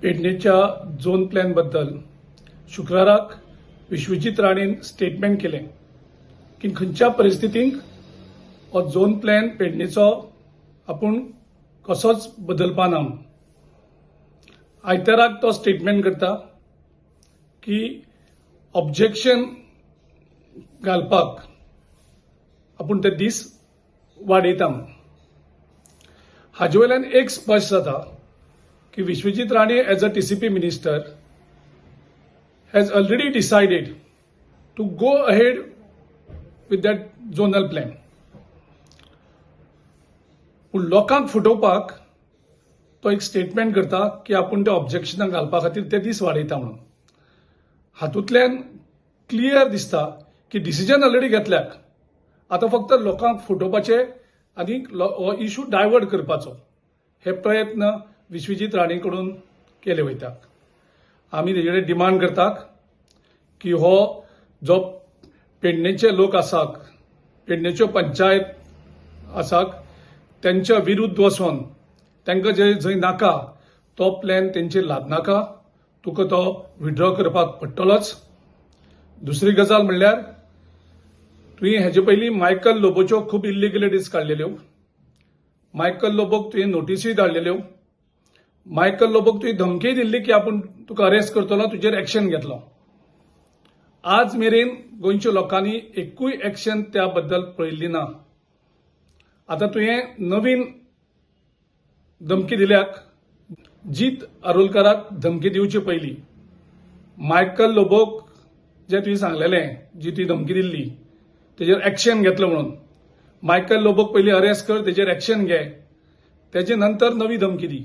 पेडणेच्या zone plan बद्दल शुक्राराक Vishwajeet राणेन statement केलें की खंयच्या परिस्थितींत हो झोन प्लॅन पेडणेचो आपूण कसोच बदलपा ना. आयताराक तो स्टेटमेंट करता की ऑब्जेक्शन घालपाक आपूण ते दीस वाडयता. हाजे वयल्यान एक स्पश्ट जाता की Vishwajit Rane as a TCP minister has already decided to go ahead with that zonal plan. पूण लोकांक फटोवपाक तो एक स्टेटमेंट करता की आपूण ते ऑब्जेक्शनाक घालपा खातीर ते दीस वाडयता म्हणून. हातूंतल्यान क्लियर दिसता की डिसिजन ऑलरेडी घेतल्याक आतां फक्त लोकांक फटोवपाचे आनी हो इश्यू डायवर्ट करपाचो हे प्रयत्न विश्वजीत राणे कडून केले वयतात. आमी तेजे कडेन डिमांड करतात की हो जो पेडणेचे लोक आसात, पेडणेच्यो पंचायत आसात, त्यांच्या विरुद्ध वचून तांकां जे जंय नाका तो प्लॅन तेंचेर लादनाका. तुका तो विथड्रॉ करपाक पडटलोच. दुसरी गजाल म्हणल्यार तुवें हेजे पयलीं मायकल लोबोच्यो खूब इल्लिगलिटीज काडलेल्यो. मायकल लोबोक तुवें नोटीसूय धाडलेल्यो. मायकल लोबोक तुवें धमकी दिल्ली की आपूण तुका अरेस्ट करतलो, तुजेर एक्शन घेतलो. आज मेरेन गोंयच्या लोकांनी एकूय एक्शन त्या बद्दल पळयल्ली ना. आता तुवें नवीन धमकी दिल्याक जीत आरोलकराक धमकी दिवचे पयलीं मायकल लोबोक जे तुवें सांगलेलें, जी तुवें धमकी दिल्ली तेजेर एक्शन घेतलो म्हणून, मायकल लोबोक पयलीं अरेस्ट कर, तेजेर एक्शन घे, तेजे नंतर नवी धमकी दी.